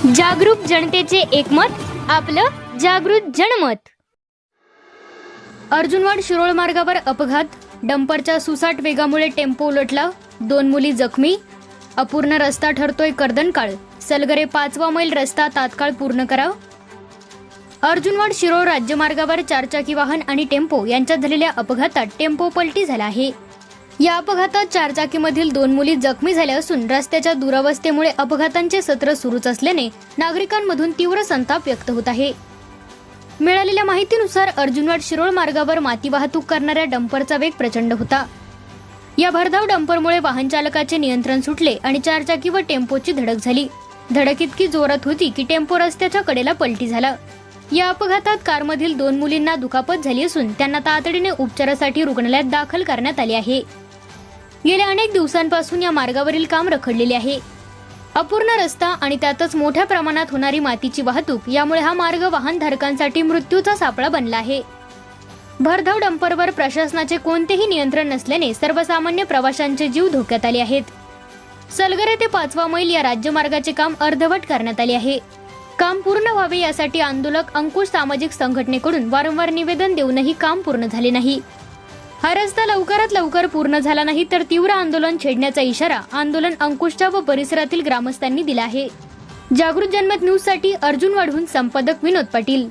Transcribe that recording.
जागरूक जनतेचे एकमत, आपलं जागृत जनमत। अर्जुनवाड शिरोळ मार्गावर अपघात, डंपरच्या सुसाट वेगामुळे टेम्पो उलटला, 2 मुली जखमी। अपूर्ण रस्ता ठरतोय कर्दनकाळ, सलगरे 5वा मैल रस्ता तात्काळ पूर्ण करा। अर्जुनवाड शिरोळ राज्यमार्गावर 4 चाकी वाहन आणि टेम्पो यांच्यात झालेल्या अपघातात टेम्पो पलटी झाला आहे। या अपघातात 4 चाकीमधील 2 मुली जखमी झाल्या असून रस्त्याच्या दुरावस्थेमुळे अपघातांचे सत्र सुरूच असल्याने नागरिकांमधून तीव्र संताप व्यक्त होत आहे। मिळालेल्या माहितीनुसार अर्जुनवाड शिरोळ मार्गावर माती वाहतूक करणाऱ्या डंपरचा वेग प्रचंड होता। या भरधाव डंपरमुळे वाहन चालकाचे नियंत्रण सुटले आणि 4 चाकी व टेम्पोची धडक झाली। धडक इतकी जोरात होती की टेम्पो रस्त्याच्या कडेला पलटी झाला। या अपघातात कारमधील 2 मुलींना दुखापत झाली असून त्यांना तातडीने उपचारासाठी रुग्णालयात दाखल करण्यात आले आहे। गेल्या अनेक दिवसांपासून या मार्गावरील काम रखडलेले आहे। अपूर्ण रस्ता आणि त्यातच मोठ्या प्रमाणात होणारी मातीची वाहतूक यामुळे हा मार्ग वाहनधारकांसाठी मृत्यूचा सापळा बनला आहे। भरधाव डंपरवर प्रशासनाचे कोणतेही नियंत्रण नसल्याने सर्वसामान्य प्रवाशांचे जीव धोक्यात आले आहेत। सलगरे ते 5वा मैल या राज्यमार्गाचे काम अर्धवट करण्यात आले आहे। काम पूर्ण व्हावे यासाठी आंदोलक अंकुश सामाजिक संघटनेकडून वारंवार निवेदन देऊनही काम पूर्ण झाले नाही। हा रस्ता लवकरात लवकर पूर्ण झाला नाही तर तीव्र आंदोलन छेडण्याचा इशारा आंदोलन अंकुशच्या व परिसरातील ग्रामस्थांनी दिला आहे। जागृत जनमत न्यूज साठी अर्जुनवाडहून संपादक विनोद पाटील।